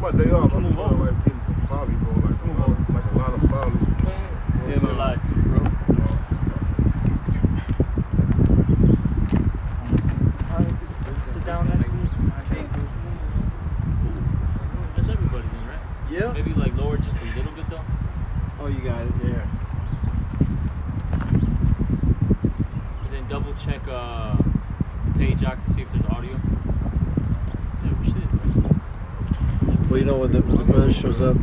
my day off, I'm trying to like get some folly, bro. Like a lot of folly. And we're live too, bro. Sit down next to me. That's everybody then, right? Yeah. Maybe like lower just a little bit though. Oh, you got it there. And then double check page out to see if there's audio. Yeah, we should. Well, you know when the brother shows up.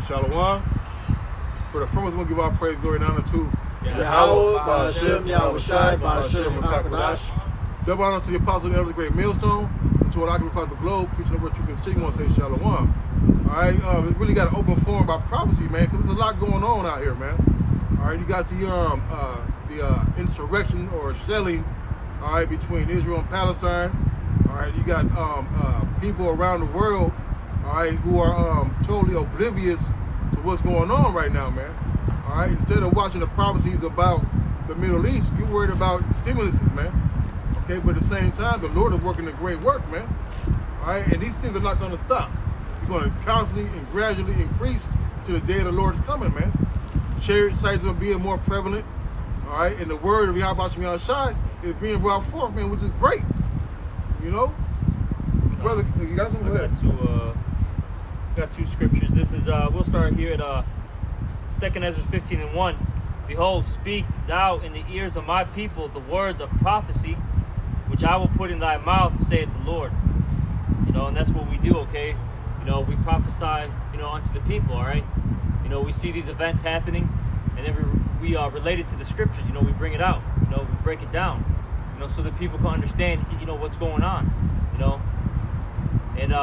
Shalom. For the first, we're going to give our praise, glory, and honor to Yahweh, Ba'ashem, Yahushai, Ba'ashem, Hakadash. Double honor to the apostle and the great millstone, and to what I can across the globe, preaching the word truth and speaking, want to say Shalom. All right, it really got an open forum by prophecy, man, because there's a lot going on out here, man. All right, you got the insurrection or shelling, all right, between Israel and Palestine. All right, you got people around the world, all right, who are totally oblivious to what's going on right now, man. All right, instead of watching the prophecies about the Middle East, you're worried about stimuluses, man. Okay, but at the same time, the Lord is working a great work, man. All right, and these things are not going to stop. They're going to constantly and gradually increase to the day of the Lord is coming, man. Chariot sites are being more prevalent, all right, and the word of Yahweh Yahushai is being brought forth, man, which is great. You know, brother, you got something? Got two scriptures. This is we'll start here at 2 Ezra 15:1. Behold, speak thou in the ears of my people the words of prophecy, which I will put in thy mouth, saith the Lord. You know, and that's what we do, okay? You know, we prophesy, you know, unto the people, all right? You know, we see these events happening, and then we relate it to the scriptures. You know, we bring it out. You know, we break it down. You know, so that people can understand, you know, what's going on. You know, and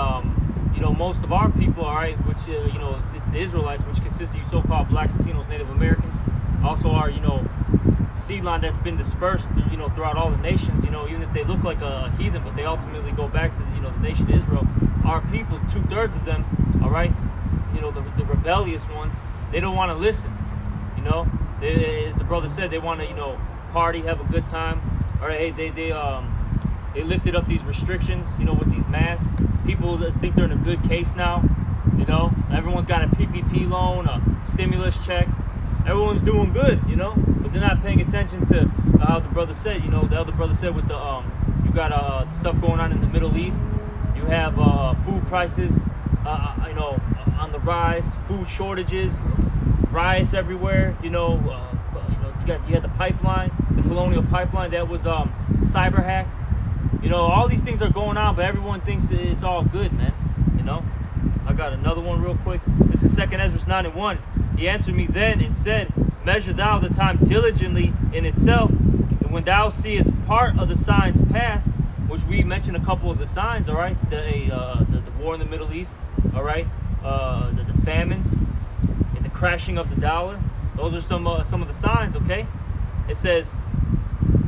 you know, most of our people, all right, which you know, it's the Israelites, which consists of you so-called blacks, Latinos, Native Americans, also our, you know, seed line that's been dispersed, you know, throughout all the nations. You know, even if they look like a heathen, but they ultimately go back to, you know, the nation of Israel. Our people, 2/3 of them, all right, you know, the rebellious ones, they don't want to listen. You know, as the brother said, they want to, you know, party, have a good time. All right, they lifted up these restrictions, you know, with these masks. People think they're in a good case now. You know, everyone's got a PPP loan, a stimulus check. Everyone's doing good, you know, but they're not paying attention to how the brother said. You know, the other brother said with the you got stuff going on in the Middle East. You have food prices, you know, on the rise, food shortages, riots everywhere. You know, you had the pipeline, the colonial pipeline that was cyber hacked. You know, all these things are going on, but everyone thinks it's all good, man. You know, I got another one real quick. This is 2 Ezra 9:1. He answered me then and said, measure thou the time diligently in itself, and when thou seest part of the signs past, which we mentioned a couple of the signs, all right, the war in the Middle East, all right, the famines, and the crashing of the dollar. Those are some of the signs, okay? It says,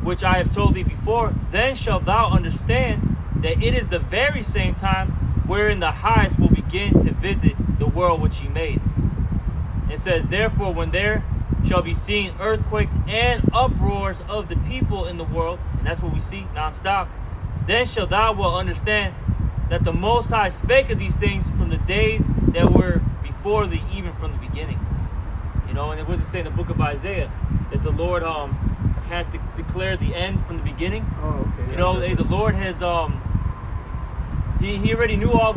which I have told thee before, then shalt thou understand that it is the very same time wherein the highest will begin to visit the world which he made. It says, therefore, when there shall be seen earthquakes and uproars of the people in the world, and that's what we see nonstop, then shalt thou well understand that the Most High spake of these things from the days that were before thee, even from the beginning. You know, and it was to say in the book of Isaiah that the Lord had to declare the end from the beginning. Oh, okay. You know, the Lord has he already knew all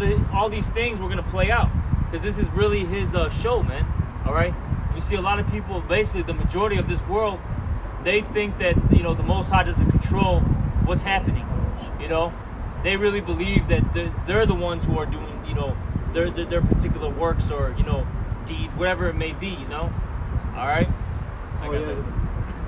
these things were gonna play out, because this is really his show, man. All right. You see a lot of people, basically the majority of this world, they think that, you know, the Most High doesn't control what's happening. You know, they really believe that they're the ones who are doing, you know, their particular works or, you know, deeds, whatever it may be. You know. All right. Oh, yeah.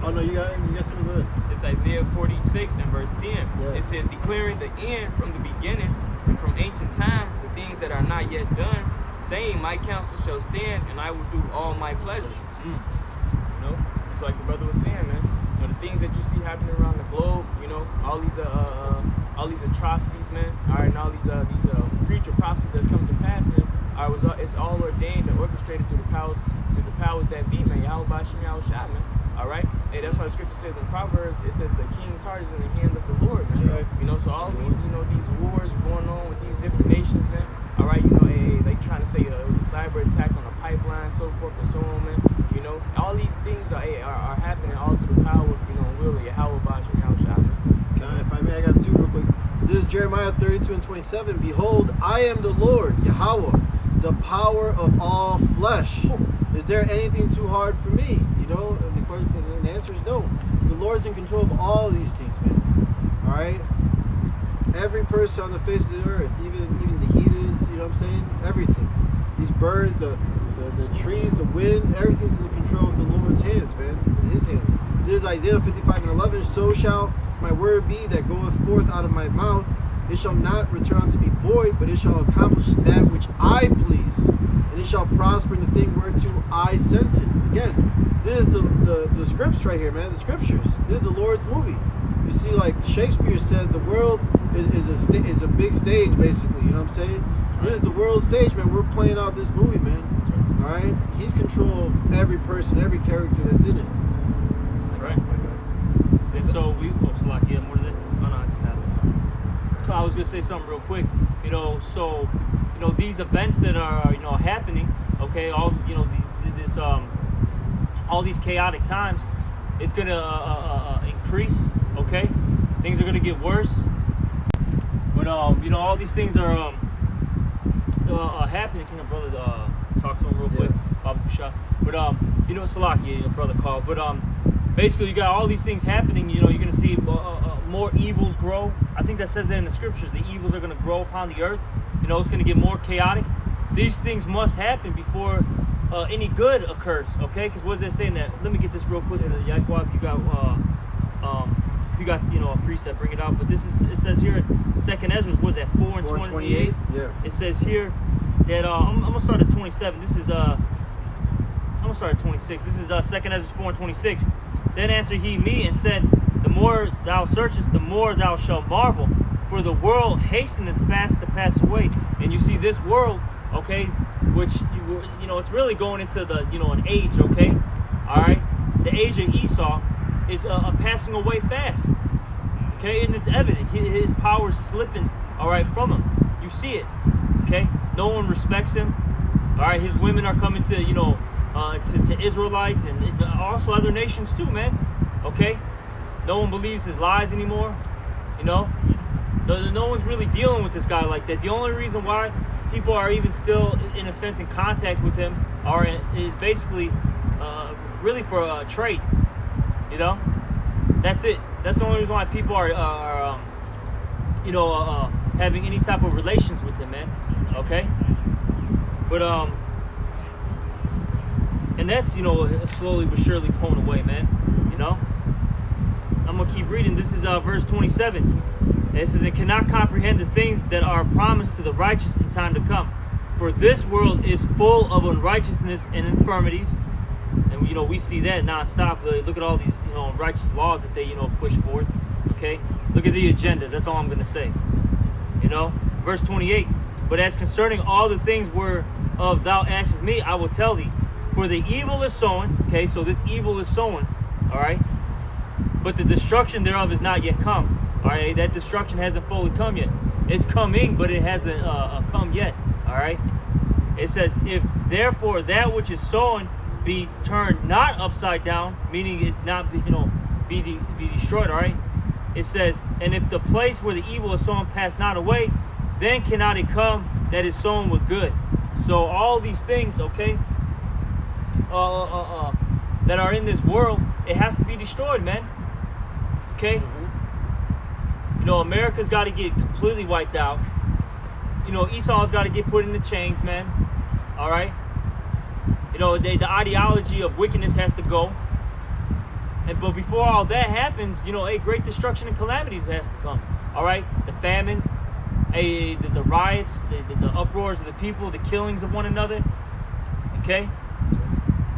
Oh no, you got something good. It's Isaiah 46 and verse 10. Yeah. It says, declaring the end from the beginning and from ancient times the things that are not yet done, saying, my counsel shall stand and I will do all my pleasure. You know, it's like the brother was saying, man. You know, the things that you see happening around the globe, you know, all these atrocities, man. All right, and all these future prophecies that's come to pass, man. All right, it's all ordained and orchestrated through the powers that be, man. Yahweh Bashim Yahweh Shah, man. All right, hey, that's why the scripture says in Proverbs, it says the king's heart is in the hand of the Lord, man. Right. You know, so all these, you know, these wars going on with these different nations, man. All right, you know, they trying to say it was a cyber attack on a pipeline, so forth and so on, man. You know, all these things are happening all through the power, you know, will of Yahweh Bashim Yahweh Shah, man. If I may, I got two real quick. This is Jeremiah 32 and 27. Behold, I am the Lord, Yahweh, the power of all flesh. Is there anything too hard for me? You know, and the answer is no. The Lord's in control of all these things, man. All right? Every person on the face of the earth, even the heathens, you know what I'm saying? Everything. These birds, the trees, the wind, everything's in the control of the Lord's hands, man. In his hands. This is Isaiah 55 and 11. So shall my word be that goeth forth out of my mouth. It shall not return unto me void, but it shall accomplish that which I please. And it shall prosper in the thing whereto I sent it. Again, this is the scripts right here, man. The scriptures. This is the Lord's movie. You see, like Shakespeare said, the world is a big stage, basically. You know what I'm saying? This is the world stage, man. We're playing out this movie, man. All right? He's control of every person, every character that's in it. That's right. And so Slack, more than that. Oh no, I just have it. I was gonna say something real quick. You know, so you know these events that are happening. Okay, all this all these chaotic times, it's gonna increase. Okay, things are gonna get worse. But all these things are happening. Can your brother talk to him real quick? But Salakia, your brother called. But basically, you got all these things happening. You know, you're gonna see more evils grow. I think that says that in the scriptures. The evils are gonna grow upon the earth. You know, it's gonna get more chaotic. These things must happen before any good occurs. Okay? Because what is that saying? That let me get this real quick. Yaquab, if you got a precept, bring it out. But it says here in 2nd Ezra, was that 4 and 28? Yeah. It says here that I'm gonna start at 27. This is I'm gonna start at 26. This is 2nd Ezra 4 and 26. Then answered he me and said, the more thou searchest, the more thou shalt marvel. For the world hasteneth fast to pass away. And you see this world, okay, which it's really going into the an age, okay, all right. The age of Esau is passing away fast, okay, and it's evident. His power's slipping, all right, from him. You see it, okay. No one respects him, all right. His women are coming to to Israelites and also other nations too, man. Okay, no one believes his lies anymore. No one's really dealing with this guy like that. The only reason why people are even still, in a sense, in contact with him is basically really for trade. That's it. That's the only reason why people are having any type of relations with him, man. Okay, but and that's slowly but surely going away, man. I'm gonna keep reading. This is verse 27. It says, "It cannot comprehend the things that are promised to the righteous in time to come, for this world is full of unrighteousness and infirmities." And we see that nonstop. Look at all these righteous laws that they push forth. Okay, look at the agenda. That's all I'm gonna say. Verse 28. "But as concerning all the things whereof thou askest me, I will tell thee. For the evil is sown." Okay, so this evil is sown. All right, but the destruction thereof is not yet come. All right, that destruction hasn't fully come yet. It's coming, but it hasn't come yet. All right. It says, "If therefore that which is sown be turned not upside down," meaning it not be destroyed. All right. It says, "And if the place where the evil is sown pass not away, then cannot it come that is sown with good." So all these things, okay, that are in this world, it has to be destroyed, man. Okay. Mm-hmm. America's got to get completely wiped out. Esau's got to get put in the chains, man. All right. The ideology of wickedness has to go. But before all that happens, you know, a great destruction and calamities has to come. All right, the famines, the riots, the uproars of the people, the killings of one another. Okay,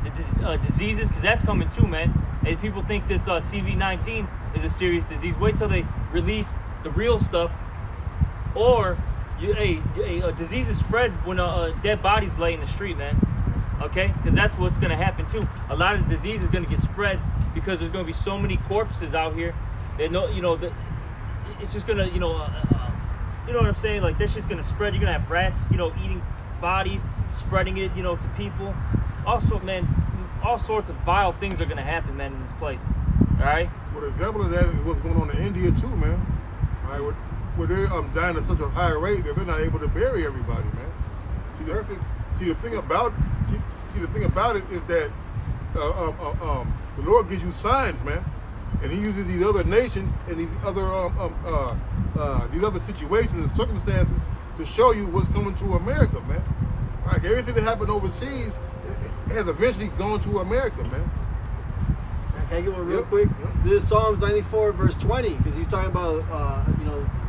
the diseases, because that's coming too, man. And people think this CV-19 is a serious disease. Wait till they release the real stuff. Or a disease is spread when dead bodies lay in the street, man. Okay, because that's what's gonna happen too. A lot of the disease is gonna get spread because there's gonna be so many corpses out here. That it's just gonna, you know what I'm saying? Like, this shit's gonna spread. You're gonna have rats, you know, eating bodies, spreading it, you know, to people. Also, man, all sorts of vile things are gonna happen, man, in this place. All right. Well, an example of that is what's going on in India too, man. All right, where they're dying at such a high rate that they're not able to bury everybody, man. See, the thing about it is that the Lord gives you signs, man, and He uses these other nations and these other situations and circumstances to show you what's coming to America, man. Like, everything that happened overseas, it has eventually gone to America, man. Can I get one real Yep, quick? yep. This is Psalms 94, verse 20, because he's talking about,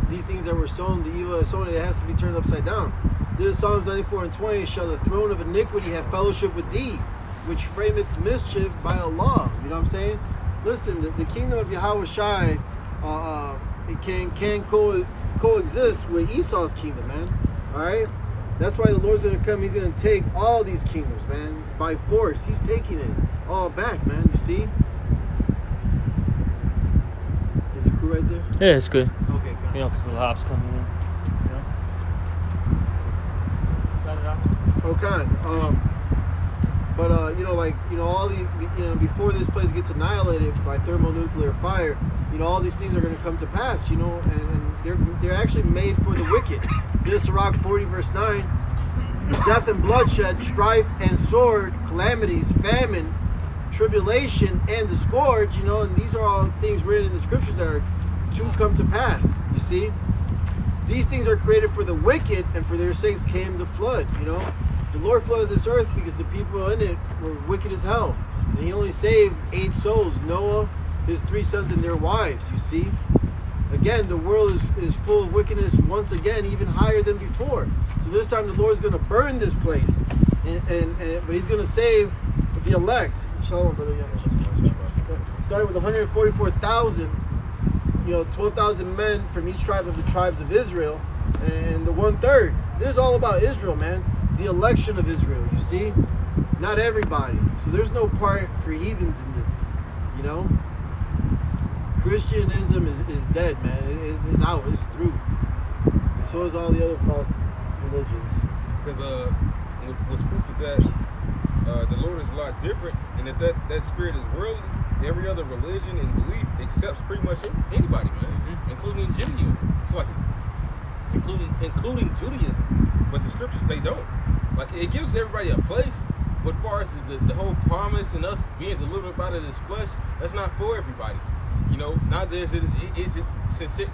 these things that were sown, the evil is sown, it has to be turned upside down. This is Psalms 94 and 20, shall the throne of iniquity have fellowship with thee, which frameth mischief by a law. You know what I'm saying? Listen, the kingdom of Yahweh Shai, it can coexist with Esau's kingdom, man. All right? That's why the Lord's going to come. He's going to take all these kingdoms, man, by force. He's taking it all back, man. You see? Is it cool right there? Yeah, it's good. Okay, You know, because the lob's coming in. You know. Got it out. Okay. All these, before this place gets annihilated by thermonuclear fire, all these things are going to come to pass, and they're actually made for the wicked. This is Sirach 40, verse 9. Death and bloodshed, strife and sword, calamities, famine, tribulation, and the scourge, and these are all things written in the scriptures that are to come to pass, you see? These things are created for the wicked, and for their sakes came the flood, The Lord flooded this earth because the people in it were wicked as hell. And He only saved 8 souls, Noah, his 3 sons, and their wives, you see? Again, the world is full of wickedness once again, even higher than before. So this time the Lord's going to burn this place, but He's going to save the elect. Shalom, brother. Starting with 144,000, 12,000 men from each tribe of the tribes of Israel, and the 1/3. This is all about Israel, man. The election of Israel, you see? Not everybody. So there's no part for heathens in this, Christianism is dead, man. It's out. It's through. And so is all the other false religions. Because what's proof of that, the Lord is a lot different, and that spirit is worldly. Every other religion and belief accepts pretty much anybody, man, including Judaism. It's like including Judaism, but the scriptures, they don't. Like, it gives everybody a place, but as far as the whole promise and us being delivered out of this flesh, that's not for everybody. Neither is it sincere.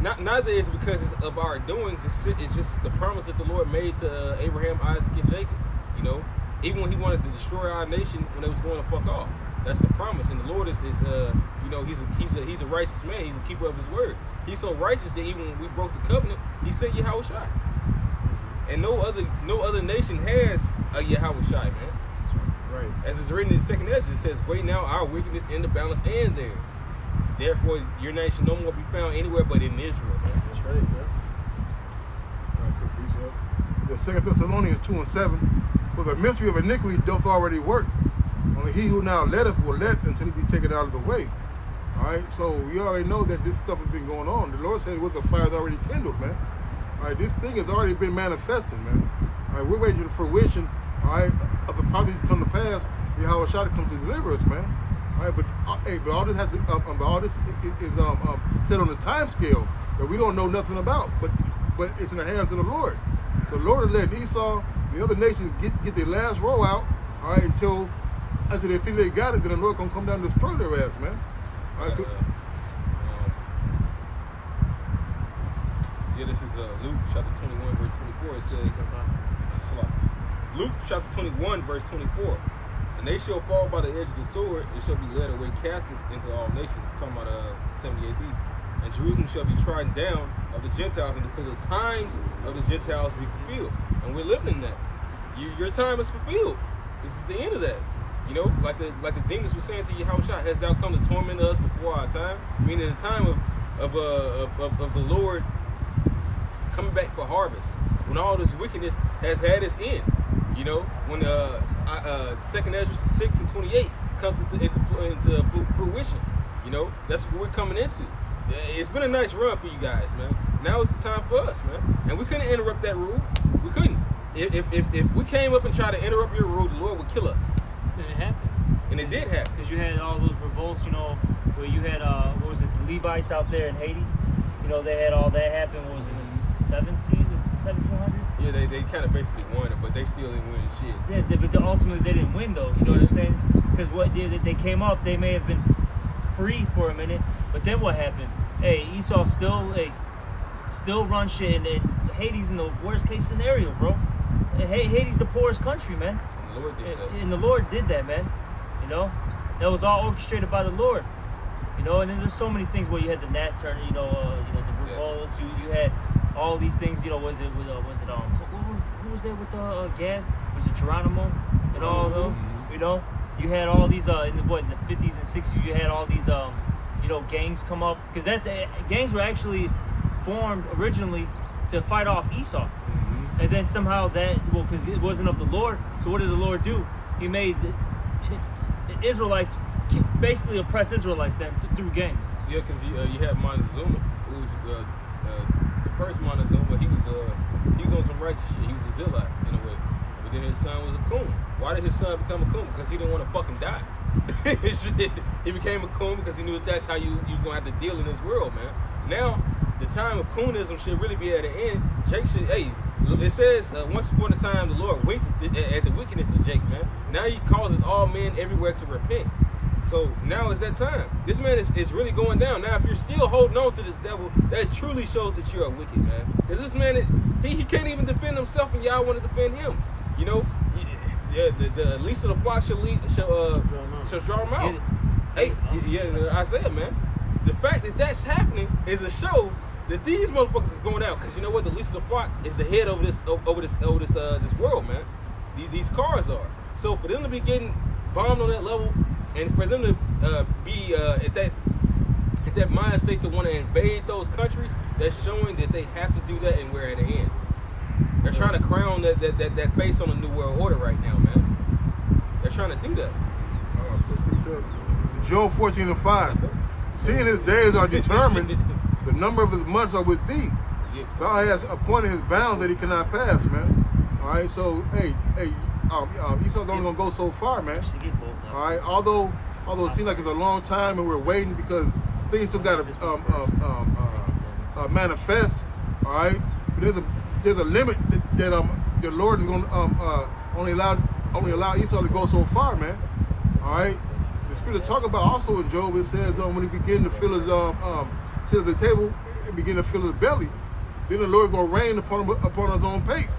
Neither is it because it's of our doings. It's just the promise that the Lord made to Abraham, Isaac, and Jacob. Even when He wanted to destroy our nation when it was going to fuck off, that's the promise. And the Lord is He's a righteous man. He's a keeper of His word. He's so righteous that even when we broke the covenant, He sent Yahweh Shai. And no other nation has a Yahweh Shai, man. Right. As it's written in the second Ezra, it says, "Weigh now our wickedness in the balance and theirs. Therefore, your name shall no more be found anywhere but in Israel." Man. That's right, yeah. The 2 Thessalonians 2 and 7. For the mystery of iniquity doth already work. Only he who now letteth will let until he be taken out of the way. All right, so we already know that this stuff has been going on. The Lord said with the fire is already kindled, man. All right, this thing has already been manifested, man. All right, we're waiting for the fruition, all right, of the prophecies to come to pass. Yahweh Shai to come to deliver us, man. All right, but all this has to, all this is set on a time scale that we don't know nothing about, but it's in the hands of the Lord. So the Lord is letting Esau, the other nations, get their last roll out, all right, until they think they got it. Then the Lord gonna come down and destroy their ass, man. All right, this is Luke chapter 21, verse 24. It says, Luke chapter 21, verse 24. And they shall fall by the edge of the sword, and shall be led away captive into all nations. It's talking about 70 AD. And Jerusalem shall be trodden down of the Gentiles until the times of the Gentiles be fulfilled. And we're living in that. Your time is fulfilled. This is the end of that. You know, like the demons were saying to Yahushua, has thou come to torment us before our time? Meaning the time of the Lord coming back for harvest, when all this wickedness has had its end. You know, when 2nd Ezra 6 and 28 comes into fruition. You know, that's what we're coming into. It's been a nice run for you guys, man. Now it's the time for us, man. And we couldn't interrupt that rule. We couldn't. If we came up and tried to interrupt your rule, the Lord would kill us. And it happened. And it did happen. Because you had all those revolts, you know, where you had, what was it, the Levites out there in Haiti? You know, they had all that happen. What was it, the 1700s? Yeah, they kind of basically won it, but they still didn't win shit. Yeah, but ultimately they didn't win, though. You know what I'm saying? Because what they came up, they may have been free for a minute, but then what happened? Hey, Esau still run shit, and Haiti's in the worst case scenario, bro. Haiti's the poorest country, man. And the Lord did that. And the Lord did that, man. You know, that was all orchestrated by the Lord. You know, and then there's so many things where you had the Nat Turner, you know, the revolts. You had all these things. You know, was it who was there with Gad? Was it Geronimo and all of them? You know, you had all these in the 50s and 60s. You had all these gangs come up, because gangs were actually formed originally to fight off Esau. And then somehow because it wasn't of the Lord, so what did the Lord do? He made the Israelites basically oppress Israelites then through gangs. Yeah, because you had Montezuma, who was the first Montezuma. He was on some righteous shit. He was a zealot in a way. But then his son was a coon. Why did his son become a coon? Because he didn't want to fucking die. He became a coon because he knew that's how you was gonna have to deal in this world, man. Now, the time of coonism should really be at an end. Jake should, it says, once upon a time, the Lord winked at the wickedness of Jake, man. Now he causes all men everywhere to repent. So now is that time. This man is really going down. Now, if you're still holding on to this devil, that truly shows that you're a wicked man. Because this man, he can't even defend himself, and y'all want to defend him. You know, the least of the flock shall draw him out. Hey, Isaiah, man. The fact that that's happening is a show that these motherfuckers is going out. Because you know what? The least of the flock is the head over this world, man. These cars are. So for them to be getting bombed on that level, and for them to be at that mind state to want to invade those countries, that's showing that they have to do that, and we're at the end. They're trying to crown that face on the New World Order right now, man. They're trying to do that. Job 14:5. Seeing his days are determined, the number of his months are with thee. Thou hast appointed his bounds that he cannot pass, man. All right, so Esau's only gonna go so far, man. All right, although it seems like it's a long time and we're waiting because things still got to manifest. All right, but there's a limit that the Lord is gonna only allow Esau to go so far, man. All right. The scripture talk about also in Job, it says when he begin to fill his sit at the table and begin to fill his belly, then the Lord gonna rain upon his own pate.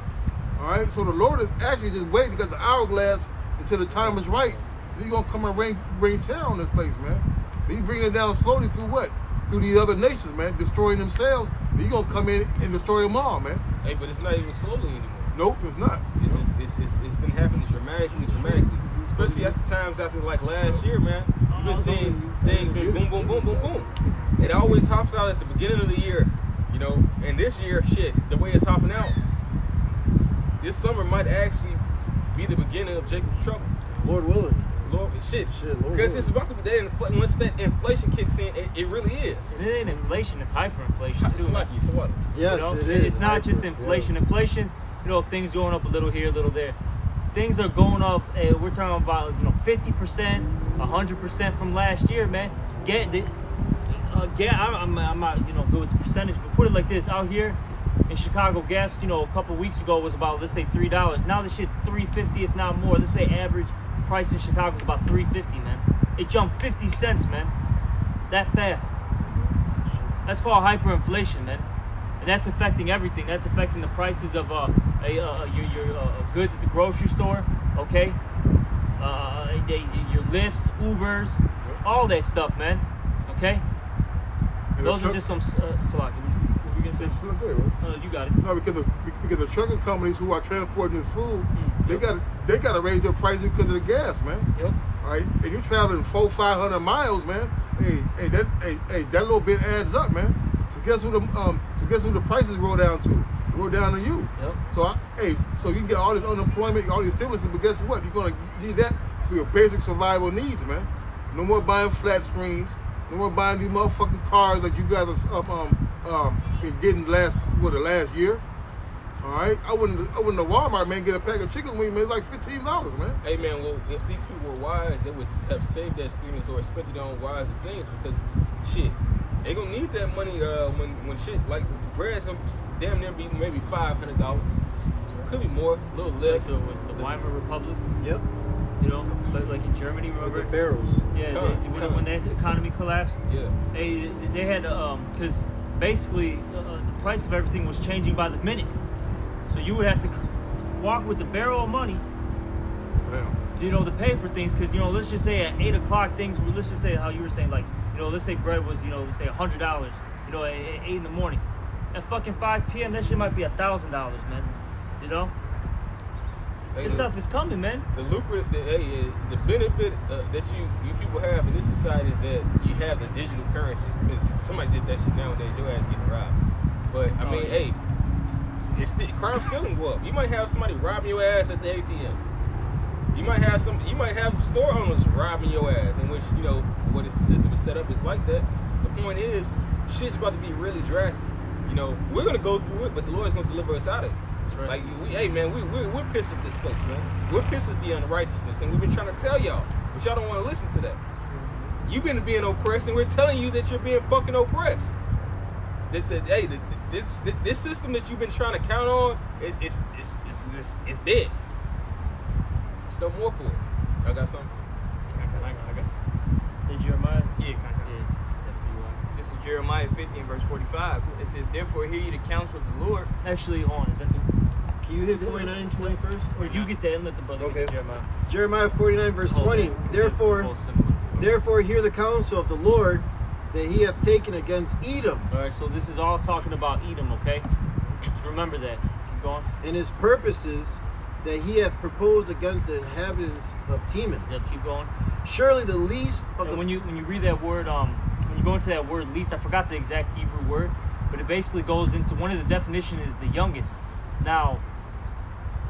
All right, so the Lord is actually just waiting because the hourglass until the time is right. Then he's gonna come and rain terror on this place, man. Then he's bringing it down slowly through what? Through the other nations, man, destroying themselves. Then he's gonna come in and destroy them all, man. Hey, but it's not even slowly anymore. Nope, it's not. It's been happening dramatically. Especially at the times after like last year, man. You've been seeing things been boom, boom, boom, boom, boom. It always hops out at the beginning of the year, you know. And this year, shit, the way it's hopping out, this summer might actually be the beginning of Jacob's trouble. Lord willing. Lord, because it's about to be there. Once that inflation kicks in, it really is. And it ain't inflation; it's hyperinflation too. It's like you thought. Yes, you know? it is. It's not just inflation. Yeah. Inflation, you know, things going up a little here, a little there. Things are going up. We're talking about 50%, 100% from last year, man. I'm not good with the percentage, but put it like this: out here in Chicago, gas a couple weeks ago was about, let's say, $3. Now this shit's $3.50, if not more. Let's say average price in Chicago is about $3.50, man. It jumped 50 cents, man. That fast. That's called hyperinflation, man. And that's affecting everything. That's affecting the prices of your goods at the grocery store, okay? your Lyfts, Ubers, all that stuff, man. Okay? And Those the are truck- just some Salaki. What were you gonna say? It's still good, right? You got it. No, because the trucking companies who are transporting this food, Yep. they gotta raise their prices because of the gas, man. Yep. All right, and you're traveling 400-500 miles, man. That little bit adds up, man. So guess who the prices roll down to? Roll down to you. Yep. So you can get all this unemployment, all these stimuluses, but guess what? You're gonna need that for your basic survival needs, man. No more buying flat screens. No more buying these motherfucking cars that you guys been getting the last year. All right, I wouldn't to Walmart, man, get a pack of chicken wings, man, it's like $15, man. Hey man, well, if these people were wise, they would have saved that stimulus or spent it on wiser things because shit, they gonna need that money when shit like bread's gonna damn near be maybe $500. Could be more, a little less. Like the Weimar Republic, Yep. you know, like in Germany, With remember? the barrels. Yeah, when that economy collapsed, Yeah. they had because basically the price of everything was changing by the minute, so you would have to walk with the barrel of money, Damn. you know, to pay for things. Because let's just say at 8 o'clock things. Let's just say how you were saying, like, let's say bread was let's say $100, at 8 in the morning. At fucking 5 p.m. that shit might be $1,000, man. You know, Hey, this stuff is coming, man. The lucrative, the benefit that you people have in this society is that you have the digital currency. Because somebody did that shit nowadays, your ass getting robbed. But I mean, yeah. hey, crime still can go up. You might have somebody robbing your ass at the ATM. You might have store owners robbing your ass, in which what the system is set up is like that. The point is, shit's about to be really drastic. We're gonna go through it, but the Lord's gonna deliver us out of it. Right. Like we're pissed at this place, man. We're pissed at the unrighteousness, and we've been trying to tell y'all, but y'all don't want to listen to that. You've been being oppressed, and we're telling you that you're being fucking oppressed. This system that you've been trying to count on is dead. It's no more for it. Y'all got something? I got. Hey, Jeremiah. Yeah, kind of. Yeah, definitely one. This is Jeremiah 50 verse 45. It says, "Therefore hear ye the counsel of the Lord." Actually, hold on. Is that the? Can you hit 49 and 20 first? Or you get that and let the brother Okay. get Jeremiah. Jeremiah 49 verse Hold 20. on. Therefore, Both similar. therefore hear the counsel of the Lord that he hath taken against Edom, All right, so this is all talking about Edom, okay? Just remember that. Keep going. and his purposes that he hath proposed against the inhabitants of Teman. Yeah, keep going. Surely the least of And the when you read that word, when you go into that word least, I forgot the exact Hebrew word, but it basically goes into one of the definitions is the youngest. Now,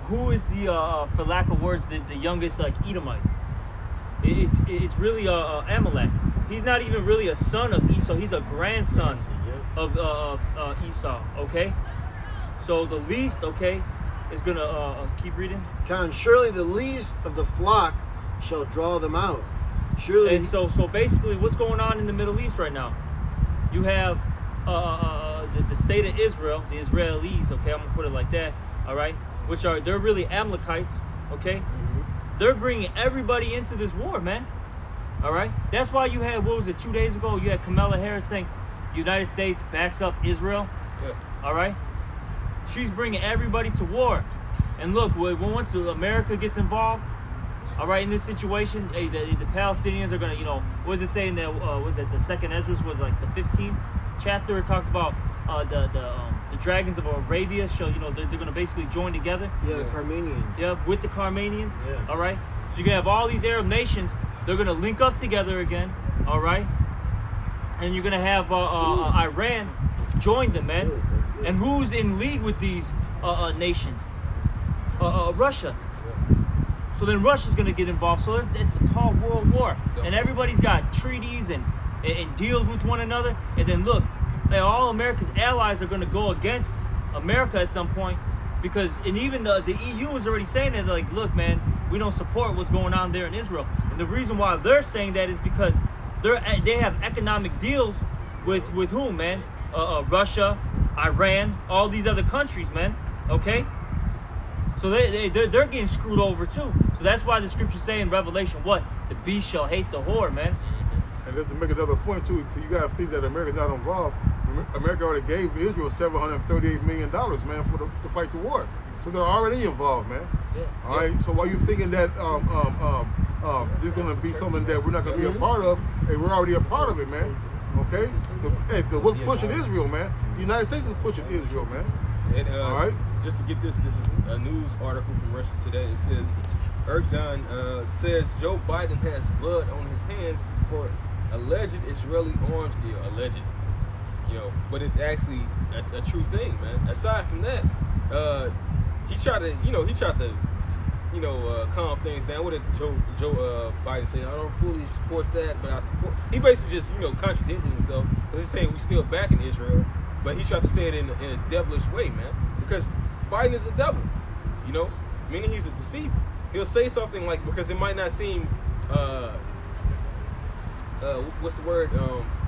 who is the for lack of words the youngest like Edomite? It's really Amalek. He's not even really a son of Esau. He's a grandson of Esau. Okay, so the least, okay, is gonna keep reading. surely the least of the flock shall draw them out. Surely And so basically, what's going on in the Middle East right now? You have the state of Israel, the Israelis. Okay, I'm gonna put it like that. All right, they're really Amalekites. Okay, they're bringing everybody into this war, man. All right, that's why you had 2 days ago? You had Kamala Harris saying the United States backs up Israel. Yeah. All right, she's bringing everybody to war. And look, once America gets involved, all right, in this situation, hey, the Palestinians are gonna, what does it say in that? Was it the second Ezra? Was like the 15th chapter? It talks about the dragons of Arabia. They're gonna basically join together. yeah, the Carmanians. Yeah, with the Carmanians. Yeah. All right. So you're gonna have all these Arab nations. They're gonna link up together again. All right. And you're gonna have Iran join them, man. Good, that's good. And who's in league with these nations? Russia. So then Russia's gonna get involved. So it's called World War. And everybody's got treaties and deals with one another. And then look, all America's allies are gonna go against America at some point, because even the EU is already saying that, like, look, man, we don't support what's going on there in Israel. And the reason why they're saying that is because they have economic deals with whom, man? Russia, Iran, all these other countries, man. Okay. So they're getting screwed over too. So that's why the scriptures say in Revelation, what? The beast shall hate the whore, man. And just to make another point too, you guys see that America's not involved. America already gave Israel $738 million, man, to fight the war. So they're already involved, man. Yeah. All right. So while you're thinking that this is going to be something that we're not going to be a part of, and we're already a part of it, man. Okay? Because what's pushing Israel, man? The United States is pushing Israel, man. And, all right? Just to get this is a news article from Russia Today. It says, Erdogan says Joe Biden has blood on his hands for alleged Israeli arms deal. Alleged. You know, but it's actually a true thing, man. Aside from that, he tried to calm things down. What did Joe Biden say? I don't fully support that, but I support. He basically just, contradicted himself because he's saying we still back in Israel, but he tried to say it in a devilish way, man. Because Biden is a devil, meaning he's a deceiver. He'll say something like, because it might not seem, what's the word?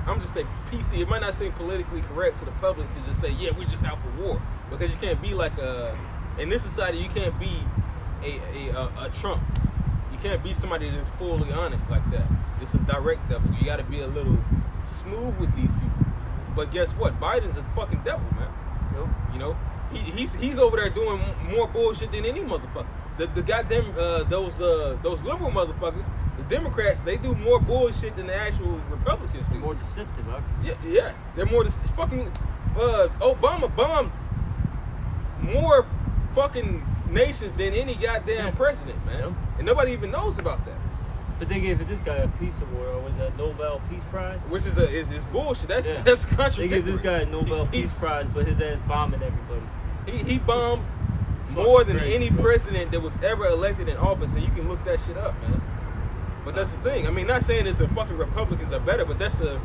I'm just saying PC. It might not seem politically correct to the public to just say, yeah, we're just out for war, because you can't be like in this society, you can't be a Trump. You can't be somebody that's fully honest like that. It's a direct devil. You got to be a little smooth with these people. But guess what? Biden's a fucking devil, man. He's over there doing more bullshit than any motherfucker. The goddamn those liberal motherfuckers, the Democrats, they do more bullshit than the actual Republicans do. More deceptive, huh? Yeah. They're more fucking. Obama bombed more fucking nations than any goddamn president, man. Yep. And nobody even knows about that. But they gave this guy a Peace Award, or was that Nobel Peace Prize? Which is bullshit. That's contradictory. They gave this guy a Nobel Peace Prize, but his ass bombing everybody. He bombed more than any president that was ever elected in office, and you can look that shit up, man. But that's the thing. I mean, not saying that the fucking Republicans are better, but that's the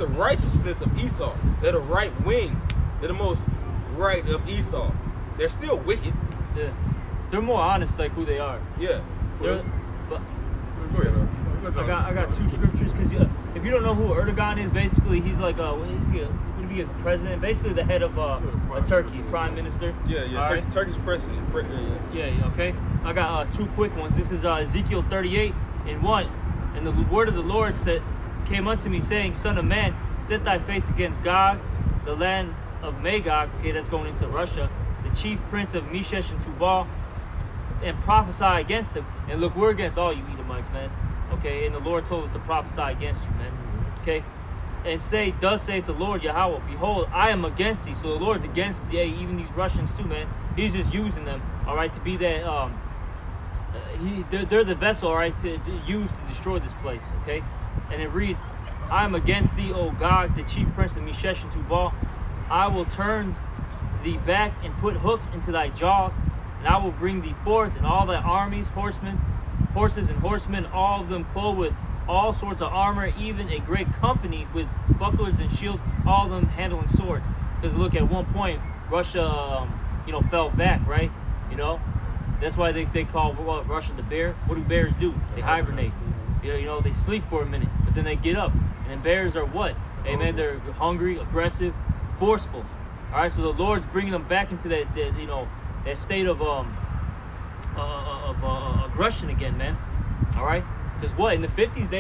righteousness of Esau. They're the right wing. They're the most right of Esau. They're still wicked. Yeah. They're more honest, like who they are. Yeah. But Go ahead. I got two scriptures, because if you don't know who Erdogan is, basically he's like he's going to be a president, basically the head of Turkey, prime minister. Yeah. Turkish president. Yeah. Okay. I got two quick ones. This is Ezekiel 38:1, and the word of the Lord came unto me, saying, Son of man, set thy face against Gog, the land of Magog. Okay, that's going into Russia. The chief prince of Meshech and Tubal, and prophesy against him. And look, we're against all you Edomites, man. Okay, and the Lord told us to prophesy against you, man. Okay, and say, thus saith the Lord Yahweh, behold, I am against thee. So the Lord's against even these Russians too, man. He's just using them, all right, to be that. They're the vessel, all right, to use to destroy this place. Okay, and it reads, I am against thee, O God, the chief prince of Meshech and Tubal. I will turn thee back and put hooks into thy jaws, and I will bring thee forth, and all thy armies, horses and horsemen, all of them clothed with all sorts of armor, even a great company with bucklers and shields, all of them handling swords. Because look, at one point, Russia, fell back, right? That's why they call Russia the bear. What do bears do? They hibernate. They sleep for a minute, but then they get up. And then bears are what? Hey, man, they're hungry, aggressive, forceful. All right, so the Lord's bringing them back into that state of aggression again, man. All right, because what in the 50s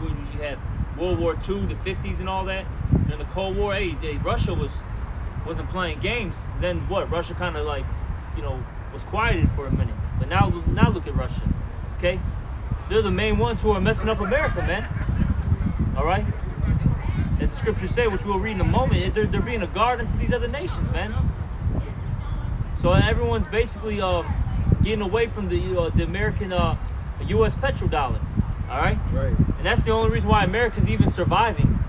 when you had World War II, the 50s and all that, during the Cold War, Russia wasn't playing games. Then what? Russia kind of was quieted for a minute, but now look at Russia. Okay, they're the main ones who are messing up America, man. All right. As the scriptures say, which we'll read in a moment, they're being a guard unto these other nations, man. So everyone's basically getting away from the American U.S. petrodollar, all right? Right. And that's the only reason why America's even surviving,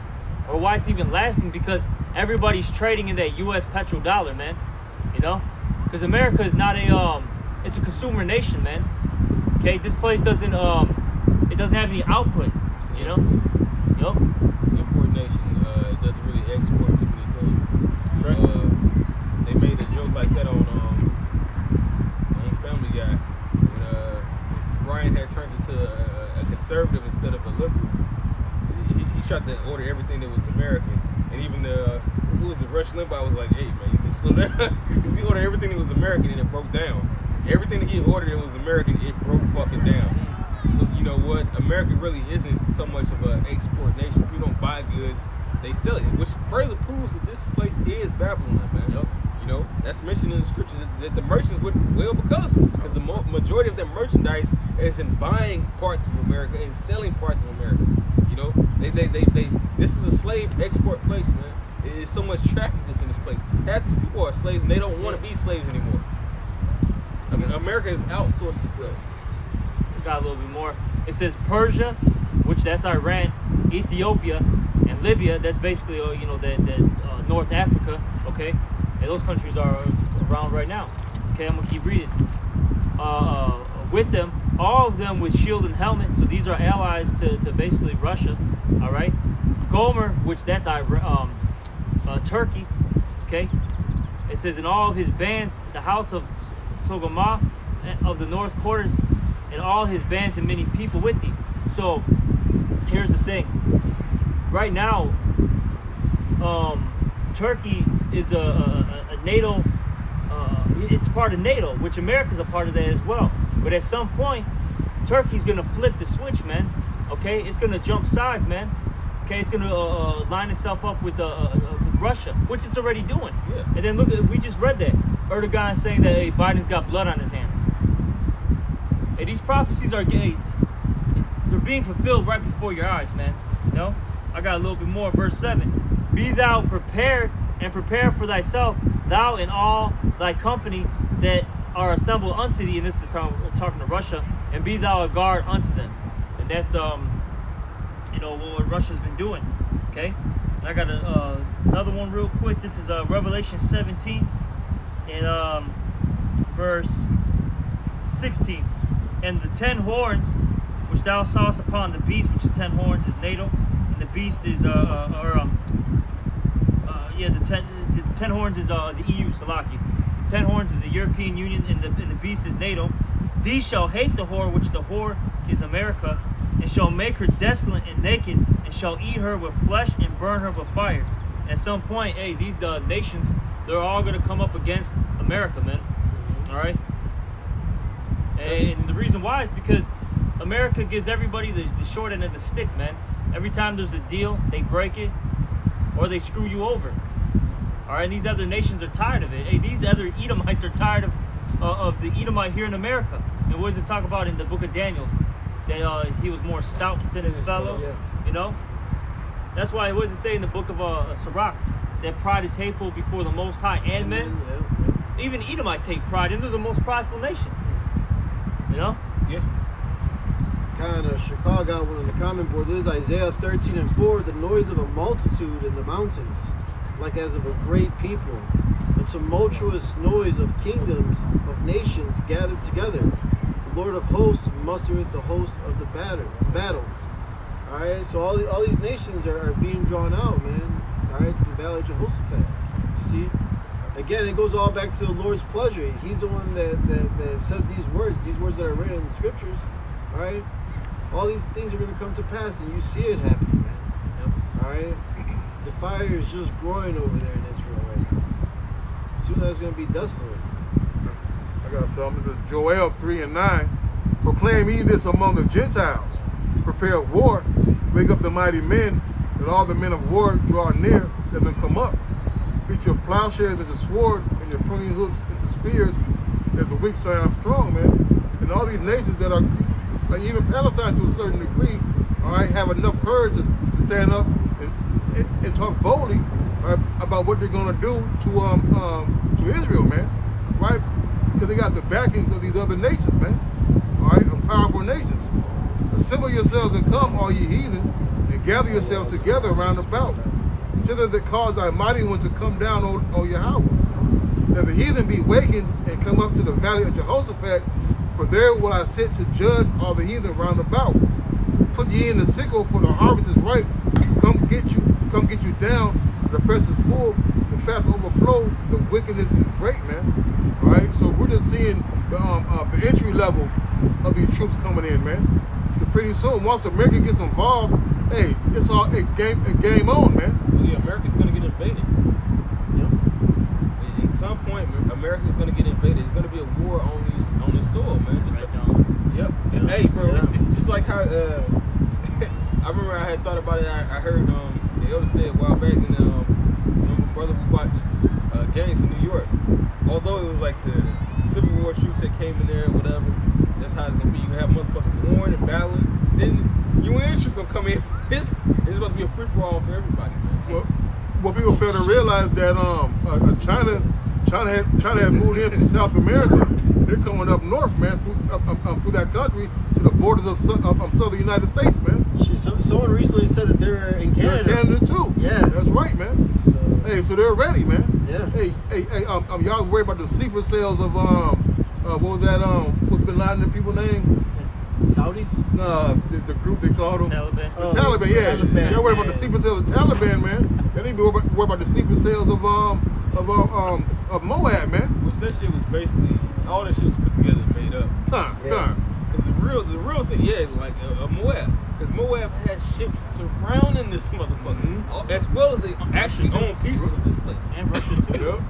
or why it's even lasting, because everybody's trading in that U.S. petrodollar, man. Because America is not it's a consumer nation, man. Okay, this place doesn't have any output, Yup. Import nation. It doesn't really export too many things. That's right. They made a joke like that on Family Guy when Brian had turned into a conservative instead of a liberal. He tried to order everything that was American, and even who was it? Rush Limbaugh was like, "Hey man, you can slow down," because he ordered everything that was American and it broke down. Everything that he ordered that was American, it broke fucking down. So you know what? America really isn't so much of an export nation. People don't buy goods, they sell it, which further proves that this place is Babylon, man. Yep. You know, that's mentioned in the scriptures that the merchants would well because the majority of their merchandise is in buying parts of America and selling parts of America. You know, they this is a slave export place, man. It's so much trafficking in this place. Half these people are slaves and they don't want to be slaves anymore. I mean, America has outsourced itself. We got a little bit more. It says Persia, which that's Iran, Ethiopia, and Libya. That's basically that North Africa. Okay, and those countries are around right now. Okay, I'm gonna keep reading. With them, all of them with shield and helmet. So these are allies to basically Russia. All right, Gomer, which that's Turkey. Okay, it says in all of his bands, the house of Togarmah of the north quarters, and all his bands and many people with thee. So here's the thing. Right now, Turkey is a NATO. It's part of NATO, which America's a part of that as well. But at some point, Turkey's gonna flip the switch, man. Okay, it's gonna jump sides, man. Okay, it's gonna line itself up with Russia, which it's already doing. Yeah. And then look, we just read that Erdogan saying that hey, Biden's got blood on his hands. Hey, these prophecies are they're being fulfilled right before your eyes, man. You know, I got a little bit more. Verse 7: Be thou prepared and prepare for thyself, thou and all thy company that are assembled unto thee. And this is talking to Russia. And be thou a guard unto them. And that's what Russia's been doing. Okay. And I got another one real quick. This is Revelation 17 and verse 16. And the 10 horns which thou sawest upon the beast, which the 10 horns is NATO, and the beast is the 10 horns is the EU, Salaki. The 10 horns is the European Union, and the beast is NATO. These shall hate the whore, which the whore is America, and shall make her desolate and naked, and shall eat her with flesh and burn her with fire. At some point, hey, these nations, they're all gonna come up against America, man. All right. And the reason why is because America gives everybody the short end of the stick, man. Every time there's a deal, they break it or they screw you over. All right, and these other nations are tired of it. Hey, these other Edomites are tired of the Edomite here in America. And what does it talk about in the book of Daniel? That he was more stout than his fellows, you know? That's why, what does it say in the book of Sirach? That pride is hateful before the Most High and men. Even Edomites hate pride, and they're the most prideful nation. You know? Yeah. Kind of Chicago one on the comment board. This is Isaiah 13 and 4. The noise of a multitude in the mountains, like as of a great people. A tumultuous noise of kingdoms, of nations gathered together. The Lord of hosts mustereth the host of the battle. All right, so all these nations are being drawn out, man. All right, to the valley of Jehoshaphat. You see? Again, it goes all back to the Lord's pleasure. He's the one that said these words that are written in the scriptures. All right, all these things are going to come to pass, and you see it happening, man. Yep. All right, the fire is just growing over there in Israel right now. Soon that's going to be desolate. I got something. This is Joel 3 and 9. Proclaim ye this among the Gentiles. Prepare war. Wake up the mighty men. That all the men of war draw near. Let them come up. Beat your plowshares into swords and your pruning hooks into spears. As the weak say, I'm strong, man. And all these nations that are, like even Palestine to a certain degree, all right, have enough courage to stand up and talk boldly about what they're going to do to Israel, man, right? Because they got the backings of these other nations, man, all right, of powerful nations. Assemble yourselves and come, all ye heathen, and gather yourselves together around about. Thither that cause thy mighty one to come down, O Yahweh. That the heathen be wakened and come up to the valley of Jehoshaphat, for there will I sit to judge all the heathen round about. Put ye in the sickle, for the harvest is ripe. Come get you down, for the press is full, the fast overflow, the wickedness is great, man. All right, so we're just seeing the entry level of these troops coming in, man. Pretty soon, once America gets involved, hey, it's all a game on, man. Yeah, America's gonna get invaded. Yep. At some point, America's gonna get invaded. It's gonna be a war on this soil, man. Just yep. Yeah. Hey, bro, just like how I remember I had thought about it. I heard the elder say a while back, and remember brother we watched gangs in New York. Although it was like the Civil War troops that came in there or whatever, that's how it's gonna be. You have motherfuckers warring and battling. Then UN troops gonna come in. It's about to be a free for all for everybody, man. Well, what people fail to realize that China had moved in from South America. They're coming up north, man, through that country to the borders of southern United States, man. Someone recently said that they were in Canada. They're in Canada too. Yeah. That's right, man. So they're ready, man. Yeah. Hey, y'all worried about the sleeper cells of what was that what's Bin Laden and people name? Saudis? The group they called them Taliban. The Taliban, yeah. Taliban, They're worried about yeah. the sleeper cells of the Taliban, man. They need to be worried about the sleeper cells of Moab, man. Which that shit was basically all that shit was put together and made up. Yeah. Cause the real thing, yeah, like Moab. Cause Moab had ships surrounding this motherfucker, as well as they actually own pieces of this place. And Russia too. Yep.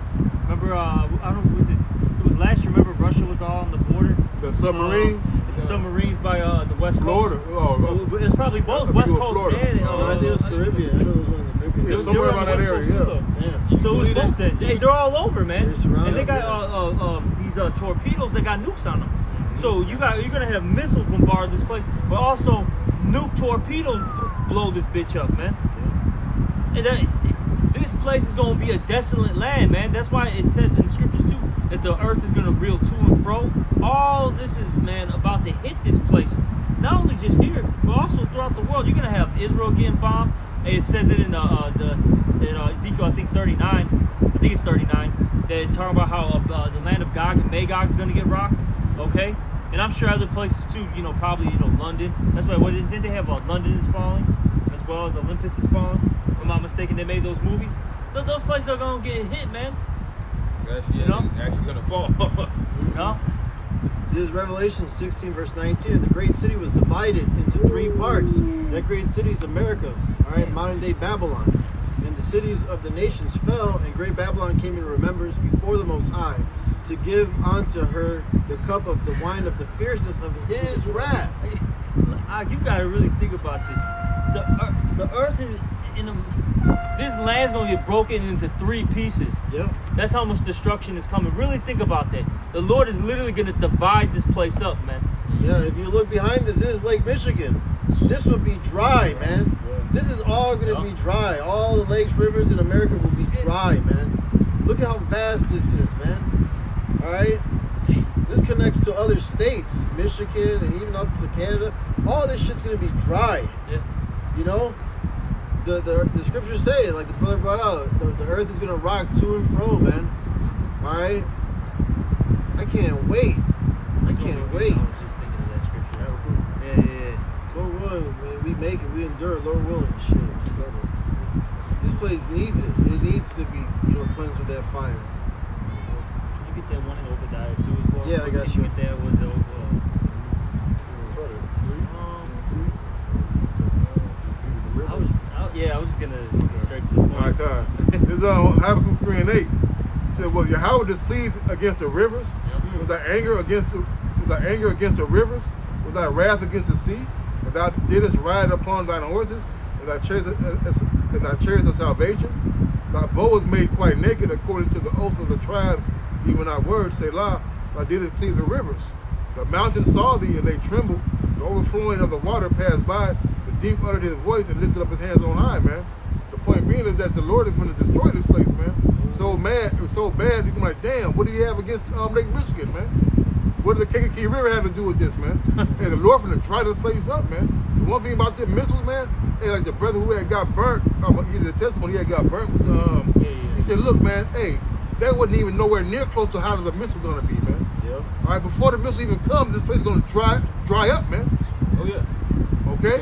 Remember, I don't know, it was last year. Remember, Russia was all on the border. The submarine, The submarines by the West Florida. Coast. It's probably both I think West it was Coast Florida. and No, I think it was Caribbean. I know it was one of the Caribbean. Yeah, somewhere around that area, yeah. Yeah. So it was both then. Hey, they're all over, man. They're surrounded, And they got these torpedoes that got nukes on them. So you're gonna have missiles bombard this place, but also nuke torpedoes blow this bitch up, man. And this place is gonna be a desolate land, man. That's why it says in scriptures too that the earth is gonna reel to and fro. All this is, man, about to hit this place. Not only just here, but also throughout the world. You're gonna have Israel getting bombed. It says it in Ezekiel, I think 39. I think it's 39. They're talking about how the land of Gog and Magog is gonna get rocked. Okay, and I'm sure other places too. Probably London. That's why. Didn't they have London is falling, as well as Olympus is falling? If I'm not mistaken, they made those movies. Those places are gonna get hit, man. Actually, actually gonna fall. You know? This is Revelation 16, verse 19. And the great city was divided into 3 parts. That great city is America, all right, modern day Babylon. And the cities of the nations fell, and great Babylon came in remembrance before the Most High, to give unto her the cup of the wine of the fierceness of his wrath. You gotta really think about this. The earth is this land's gonna get broken into 3 pieces. Yep. That's how much destruction is coming. Really think about that. The Lord is literally gonna divide this place up, man. Yeah, if you look behind this is Lake Michigan. This will be dry, man. This is all gonna be dry. All the lakes, rivers in America will be dry, man. Look at how vast this is, man. All right? This connects to other states, Michigan and even up to Canada. All this shit's gonna be dry. Yeah. You know? The scriptures say, like the brother brought out, the earth is gonna rock to and fro, man. All right? I can't wait. I can't wait. I was just thinking of that scripture. Yeah. Lord willing, man, we make it, we endure, Lord willing, shit. This place needs it. It needs to be, cleansed with that fire. Can you get that one in Obadiah too as well? Yeah, I got you. Get that was the I was just gonna get straight to the point. All right, God. This is Habakkuk 3 and 8. It said, "Was Yahweh displeased against the rivers? Was thy anger against the rivers? Was thy wrath against the sea? And thou didst ride upon thine horses, and thy chariots of salvation? Thy bow was made quite naked according to the oath of the tribes, even thy word, Selah, thou didst cleave the rivers. The mountains saw thee, and they trembled. The overflowing of the water passed by. The deep uttered his voice and lifted up his hands on high, man." The point being is that the Lord is going to destroy this place, man. So mad, it's so bad, you're like, damn, what do you have against Lake Michigan, man? What does the Kankakee River have to do with this, man? Hey, the Lord going to dry this place up, man. The one thing about the missiles, man, hey, like the brother who had got burnt, he did a testimony, he had got burnt with he said, look, man, hey, that wasn't even nowhere near close to how the missile going to be, man. Yep. All right, before the missile even comes, this place is going to dry up, man. Oh yeah. Okay?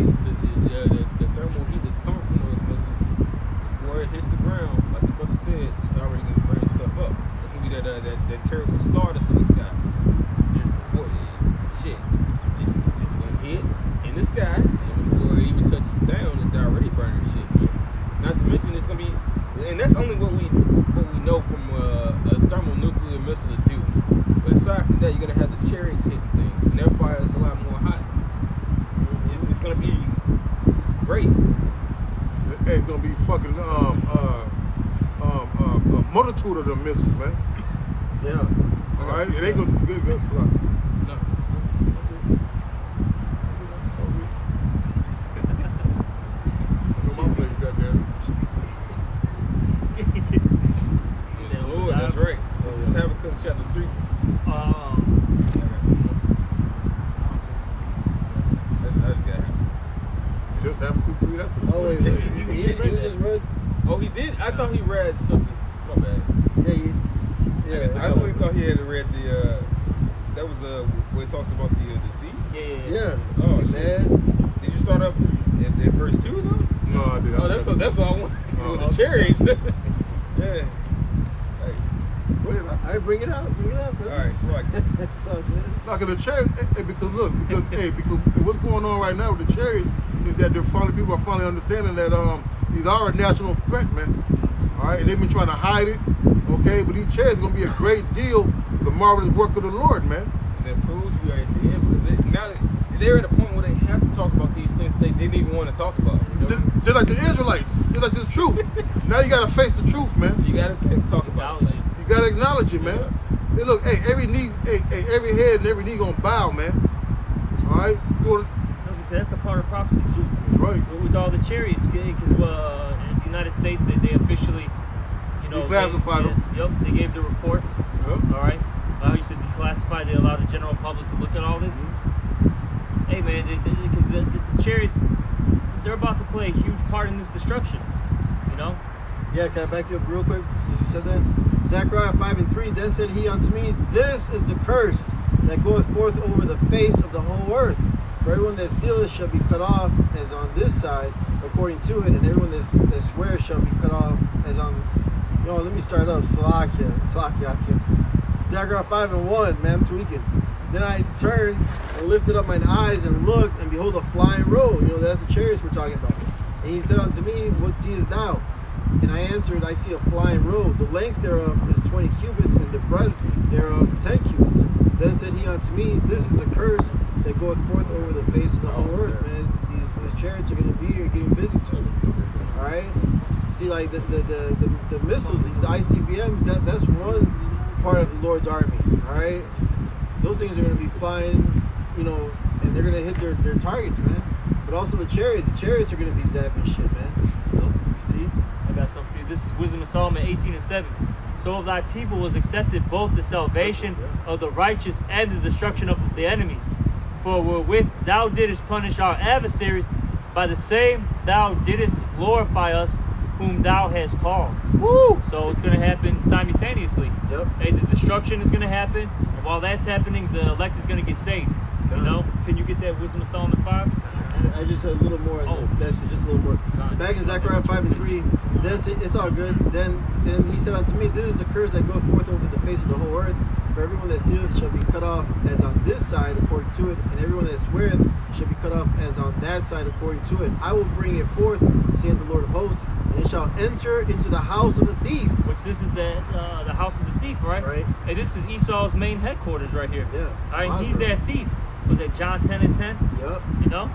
The thermal heat that's coming from those missiles, before it hits the ground, like the brother said, it's already gonna burn stuff up. It's gonna be that terrible stardust in the sky. Before it's gonna hit in the sky, and before it even touches down, it's already burning shit. Not to mention it's gonna be, and that's only what we know from a thermonuclear missile to do. But aside from that, you're gonna have the chariots hitting things, and their fire is a lot more hot. It's gonna be great. It's gonna be fucking multitude of them missiles, man. Yeah. All right, it ain't gonna be good, slot. No. Go my place, goddamn. Lord, that's right. This is Habakkuk chapter 3. I just got Habakkuk. Just have a quick 3. That's Oh wait, he just read. Oh, he did? I thought he read something. My bad. Yeah, I really thought he had read the, that was where it talks about the seeds. Yeah. Oh, shit. Man. Did you start up at verse 2 though? No, I did. Oh, that's what I want. With the cherries. Yeah. Hey. Go ahead, All right, bring it out. Bring it out, All bro. right, so like, It's all good. Now, cause the chariots, because look, because what's going on right now with the chariots is that people are finally understanding that these are a national threat, man. All right, and they've been trying to hide it, okay. But these chariots are gonna be a great deal, the marvelous work of the Lord, man. and that proves we are at the end because now they're at a point where they have to talk about these things they didn't even want to talk about. You know? Just like the Israelites, just like this truth. Now you gotta face the truth, man. You gotta talk about it. You gotta acknowledge it, man. Hey, look, hey, every every head and every knee gonna bow, man. All right, doing. As we said, that's a part of prophecy too. That's right. With all the chariots, because in the United States, they officially, Declassified them. Yep, they gave the reports. Yep. All right. You said declassified. They allowed the general public to look at all this. Hey man, because the chariots, they're about to play a huge part in this destruction. You know. Yeah, can I back you up real quick since you said that? Zechariah 5:3, then said he unto me, this is the curse that goeth forth over the face of the whole earth. For everyone that stealeth shall be cut off as on this side, according to it, and everyone that swears shall be cut off as on, let me start up, Salakia. Zechariah 5:1, man, I'm tweaking. Then I turned and lifted up mine eyes and looked, and behold a flying road. That's the chariots we're talking about. And he said unto me, what seest thou? And I answered, I see a flying road. The length thereof is 20 cubits, and the breadth thereof 10 cubits. Then said he unto me, this is the curse that goeth forth over the face of the whole earth, man. These chariots are going to be here getting busy too. All right? See, like the missiles, these ICBMs, that's one part of the Lord's army. All right? Those things are going to be flying, and they're going to hit their targets, man. But also the chariots are going to be zapping shit, man. You see? I got something for you. This is Wisdom of Solomon 18:7. So of thy people was accepted both the salvation of the righteous and the destruction of the enemies. For wherewith thou didst punish our adversaries, by the same thou didst glorify us, whom thou hast called. Woo! So it's going to happen simultaneously. Yep. Hey, the destruction is going to happen, and while that's happening, the elect is going to get saved. Can you get that Wisdom of Solomon 5? I just said a little more. That's just a little more. Back in Zechariah 5:3, then it's all good. Then he said unto me, this is the curse that goeth forth over the face of the whole earth. For everyone that stealeth shall be cut off as on this side according to it, and everyone that sweareth shall be cut off as on that side according to it. I will bring it forth, saith the Lord of hosts, and it shall enter into the house of the thief. Which this is the house of the thief, right? Right. Hey, this is Esau's main headquarters right here. Yeah. All right, he's Awesome. that thief. Was that John 10:10? Yep. You know?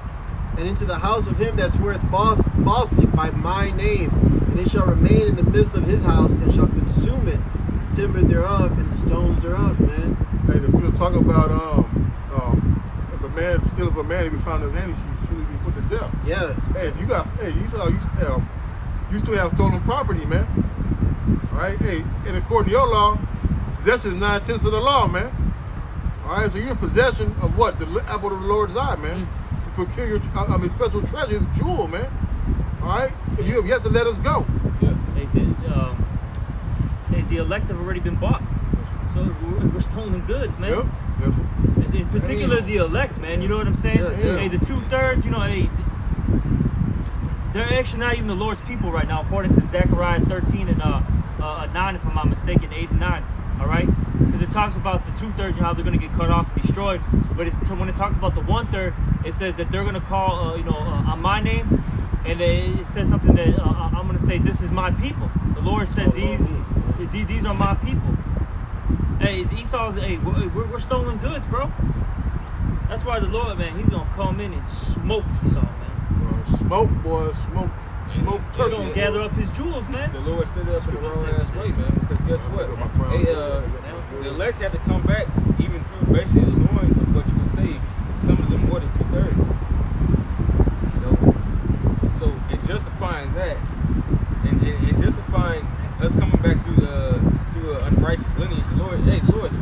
And into the house of him that sweareth falsely by my name, and it shall remain in the midst of his house, and shall consume it, the timber thereof, and the stones thereof, man. Hey, we'll talk about if a man steals a man, he be found in his hand, he should surely be put to death. Yeah. Hey, you still have stolen property, man. All right, hey, and according to your law, possession is 9/10 of the law, man. All right, so you're in possession of what? The apple of the Lord's eye, man. To procure your special treasure, the jewel, man. All right, and you have to let us go. The elect have already been bought. So we're stolen goods, man. Yep. And in particular, the elect, man. You know what I'm saying? Yeah, yeah. Hey, the 2/3, hey, they're actually not even the Lord's people right now, according to Zechariah 13 and 9, if I'm not mistaken, 8 and 9. All right, because it talks about the 2/3 and how they're going to get cut off and destroyed. But when it talks about the 1/3, it says that they're going to call, on my name, and it says something that I'm going to say, this is my people. The Lord said, these are my people. Hey, Esau's, we're stolen goods, bro. That's why the Lord, man, he's going to come in and smoke Esau, man. Smoke, boy, smoke. Smoke He's turkey. gonna gather up his jewels, man. The Lord set it up in the wrong Scripture ass said way, man. Because guess what? Look at my crown. Hey, the elect had to come back even through basically the noise of what you would say. Some of them more than 2/3. You know. So in justifying that, and justifying us coming back through an unrighteous lineage, the Lord is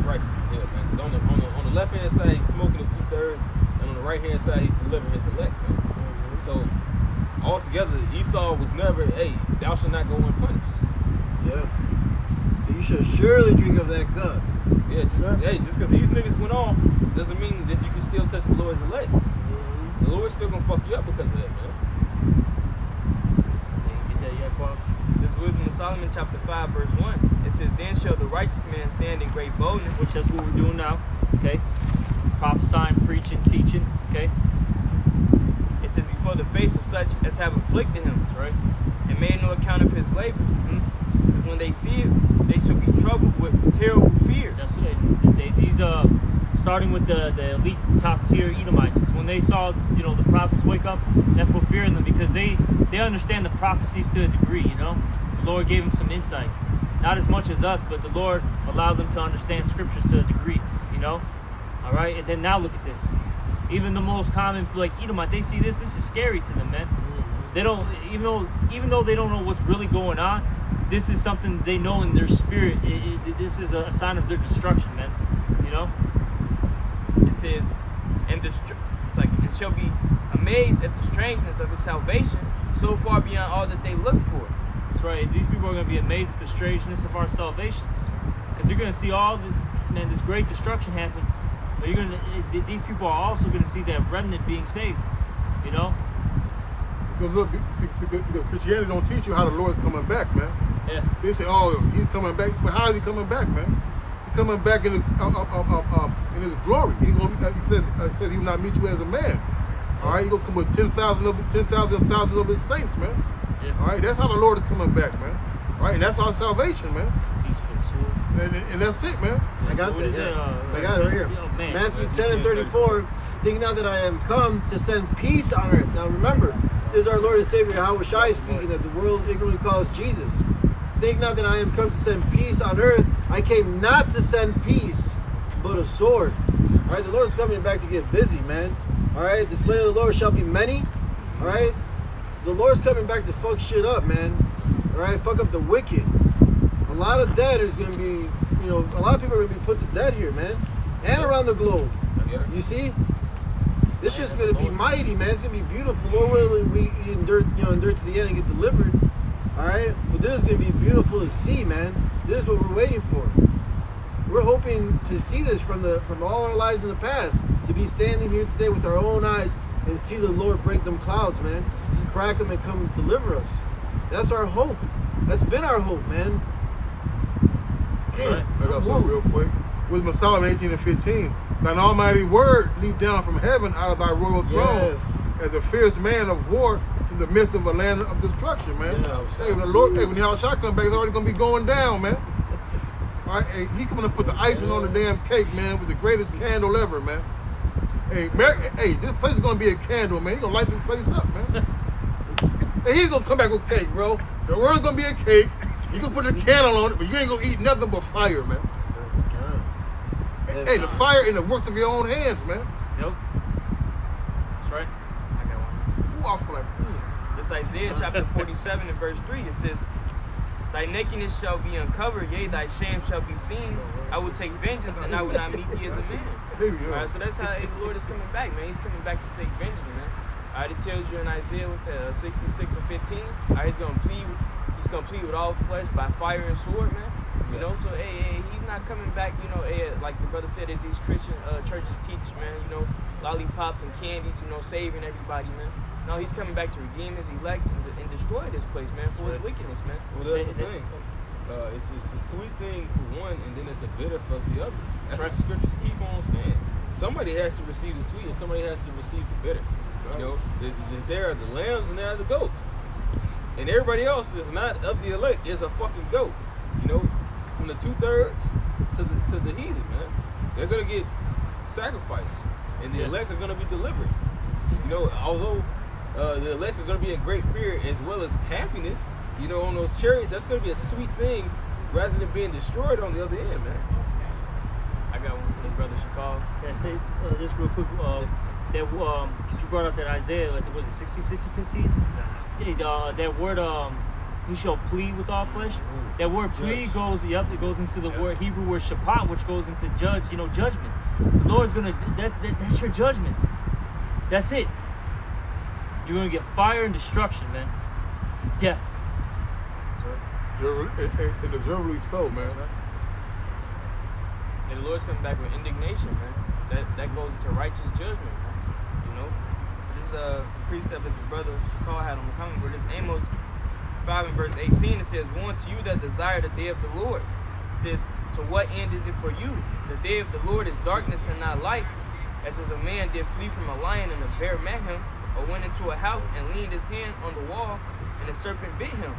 righteous as hell, man. 'Cause on the left hand side he's smoking the 2/3, and on the right hand side he's delivering his elect, man. So altogether, Esau was never, hey, thou shalt not go unpunished. Yeah. You should surely drink of that cup. Yeah, just because these niggas went off doesn't mean that you can still touch the Lord's elect. The Lord's still gonna fuck you up because of that, man. Get that yet, Quash? This is Wisdom of Solomon, chapter 5, verse 1. It says, "Then shall the righteous man stand in great boldness." Which that's what we're doing now. Okay. Prophesying, preaching, teaching. Okay. It says, "Before the face of such as have afflicted him, That's right. and made no account of his labors. Because when they see it, they shall be troubled with terrible fear." That's what these starting with the elite top tier Edomites. Because when they saw the prophets wake up, that put fear in them because they understand the prophecies to a degree. The Lord gave them some insight, not as much as us, but the Lord allowed them to understand scriptures to a degree. All right. And then now look at this. Even the most common like Edomite, they see this. This is scary to them, man. They don't even though they don't know what's really going on. This is something they know in their spirit. This is a sign of their destruction, man. It says, and shall be amazed at the strangeness of his salvation, so far beyond all that they look for. That's right. These people are going to be amazed at the strangeness of our salvation, because you're going to see this great destruction happen. But these people are also going to see that remnant being saved. Because look, because Christianity don't teach you how the Lord's coming back, man. Yeah. They say, oh, he's coming back, but how is he coming back, man? He's coming back in his glory. He said he will not meet you as a man. All right, he gonna come with 10,000 of his saints, man. Yeah. All right, that's how the Lord is coming back, man. All right, and that's our salvation, man. Peace be the sword. And that's it, man. I got What that. is it? I got it right here. Oh, man. Matthew 10 and 34. Think not that I am come to send peace on earth. Now remember, this is our Lord and Savior Yahweh Shai speaking that the world ignorantly calls Jesus. Think not that I am come to send peace on earth. I came not to send peace, but a sword. All right, the Lord's coming back to get busy, man. All right, the slain of the Lord shall be many. All right, the Lord's coming back to fuck shit up, man. All right, fuck up the wicked. A lot of dead is gonna be, a lot of people are gonna be put to death here, man, and around the globe. You see, this shit's gonna be mighty, man. It's gonna be beautiful. Lord willing, we endure to the end and get delivered. All right, but this is gonna be beautiful to see, man. This is what we're waiting for. We're hoping to see this from all our lives in the past, to be standing here today with our own eyes and see the Lord break them clouds, man, crack them and come deliver us. That's our hope. That's been our hope, man. I got something real quick. Wisdom of Solomon 18 and 15. Thine almighty word leap down from heaven out of thy royal throne as a fierce man of war to the midst of a land of destruction, man. Yeah. Hey, when the Lord, when Yahushua come back, it's already gonna be going down, man. All right, hey, he coming to put the icing on the damn cake, man, with the greatest candle ever, man. Hey, this place is gonna be a candle, man. He gonna light this place up, man. Hey, he's gonna come back with cake, bro. The world's gonna be a cake. You can put a candle on it, but you ain't gonna eat nothing but fire, man. Hey, the fire in the works of your own hands, man. Yep. That's right. I got one. Ooh, I feel like, This Isaiah chapter 47 and verse 3. It says, "Thy nakedness shall be uncovered, yea, thy shame shall be seen. I will take vengeance, and I will not meet thee as a man." There you go. All right, so that's how the Lord is coming back, man. He's coming back to take vengeance, man. All right, it tells you in Isaiah, 66 and 15. All right, he's gonna plead with all flesh by fire and sword, man. So he's not coming back, like the brother said, as these Christian churches teach, man, lollipops and candies, saving everybody, man. No, he's coming back to redeem his elect and destroy this place, man, for its wickedness, man. Well, that's the thing. It's a sweet thing for one, and then it's a bitter for the other. That's what the scriptures keep on saying. Somebody has to receive the sweet, and somebody has to receive the bitter. There are the lambs and there are the goats. And everybody else that's not of the elect is a fucking goat. From the 2/3 to the heathen, man. They're gonna get sacrificed, and the elect are gonna be delivered. Although the elect are going to be in great fear as well as happiness. You know, on those chariots, that's going to be a sweet thing rather than being destroyed on the other end, man. I got one from the brother Shakal. Can I say this real quick? That because you brought up that Isaiah, like, was it 66 or 15? That word, he shall plead with all flesh. That word plead goes, it goes into the word Hebrew word shapat, which goes into judge, judgment. The Lord's gonna, that's your judgment. That's it. You're gonna get fire and destruction, man. Death. And deservedly so, man. That's right. And the Lord's coming back with indignation, man. That goes into righteous judgment, man. You know? This precept that the brother Shakal had on the comment board, this Amos 5 and verse 18, it says, "Woe unto you that desire the day of the Lord." It says, "To what end is it for you? The day of the Lord is darkness and not light, as if a man did flee from a lion and a bear met him, or went into a house and leaned his hand on the wall, and a serpent bit him."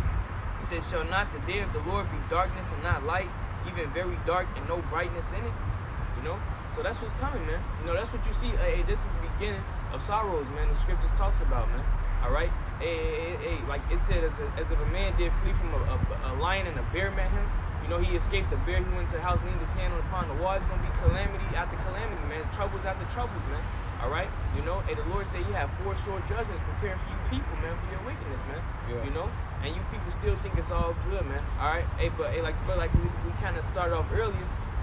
It says, "Shall not the day of the Lord be darkness and not light, even very dark and no brightness in it?" You know? So that's what's coming, man. You know, that's what you see. Hey, this is the beginning of sorrows, man. The scriptures talks about, man. All right? Hey, like it said, as if a man did flee from a lion and a bear met him. You know, he escaped the bear. He went to the house, leaned his hand upon the wall. It's going to be calamity after calamity, man. Troubles after troubles, man. All right? You know, and the Lord said he had 4 short judgments preparing for you people, man, for your wickedness, man. Yeah. You know? And you people still think it's all good, man. All right? Hey, but like we kind of started off earlier,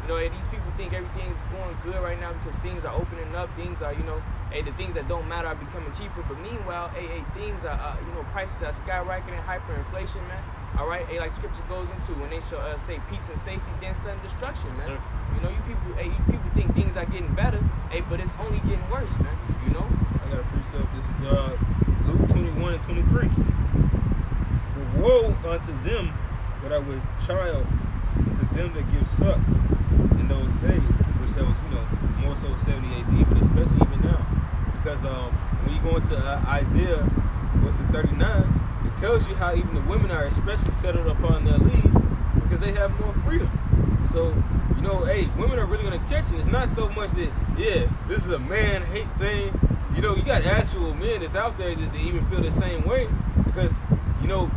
you know, hey, these people think everything's going good right now because things are opening up. Things are, the things that don't matter are becoming cheaper. But meanwhile, things are, prices are skyrocketing, hyperinflation, man. All right? Hey, like scripture goes into when they say peace and safety, then sudden destruction, man. Sir. You know, you people think things are getting better, but it's only getting worse, man. You know? I got a precept. This is Luke 21 and 23. "But woe unto them that are with child, to them that give suck in those days," which that was, more so 70 AD, but especially even now. Because when you go into Isaiah, what's it, 39, it tells you how even the women are especially settled upon their leaves because they have more freedom. So, women are really going to catch it. It's not so much that, this is a man-hate thing. You got actual men that's out there that even feel the same way because,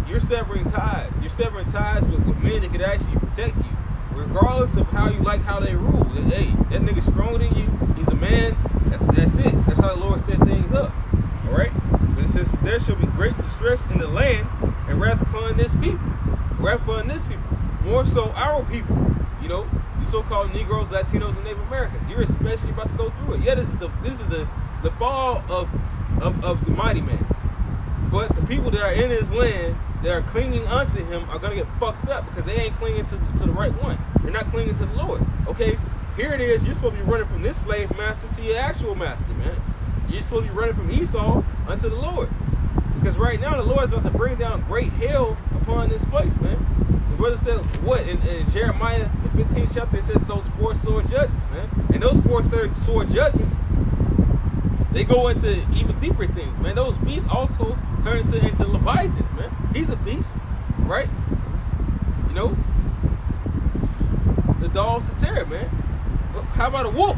you're severing ties. You're severing ties with men that could actually protect you, regardless of how you like how they rule. That nigga's stronger than you. He's a man. That's it. That's how the Lord set things up. All right? But it says, "There shall be great distress in the land and wrath upon this people." Wrath upon this people. More so our people. You so-called Negroes, Latinos, and Native Americans. You're especially about to go through it. Yeah, this is the fall of the mighty man. But the people that are in his land that are clinging unto him are gonna get fucked up because they ain't clinging to the right one. They're not clinging to the Lord. Okay, here it is. You're supposed to be running from this slave master to your actual master, man. You're supposed to be running from Esau unto the Lord. Because right now the Lord is about to bring down great hell upon this place, man. The brother said, what? In Jeremiah, the 15th chapter, it says those 4 sword judgments, man. And those 4 sword judgments, they go into even deeper things, man. Those beasts also turn into Leviathans, man. He's a beast, right? The dogs of terror, man. How about a wolf?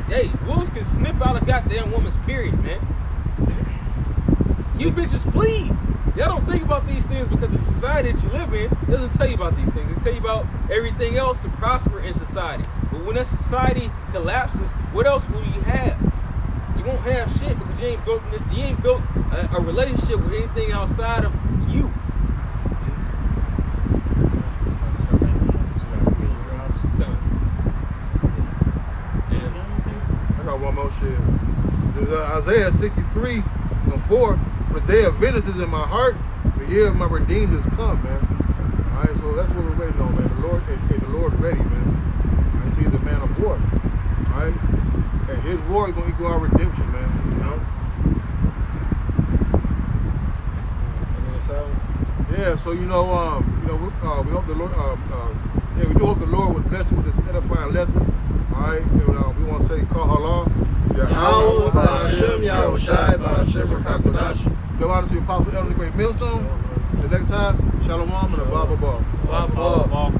Hey, wolves can sniff out a goddamn woman's period, man. You bitches bleed. Y'all don't think about these things because the society that you live in doesn't tell you about these things. They tell you about everything else to prosper in society. But when that society collapses, what else will you have? You won't have shit because you ain't built a relationship with anything outside of you. I got one more shit. There's Isaiah 63 and 4. "For the day of vengeance is in my heart, the year of my redeemed is come," man. All right, so that's what we're waiting on, man. The Lord, and the Lord ready, man. I see he's a man of war. All right, and his war is gonna equal our redemption, man. Yeah. So we hope the Lord. We do hope the Lord would bless you with this edifying lesson. All right, and we want to say, Kahala. Yahweh, Ba'ashem, Yahushai, Ba'ashem, Rakakodash. Give honor to the Apostle Elder, the Great Millstone. Until next time, Shalom and a Baba Ball. Blah, blah, blah.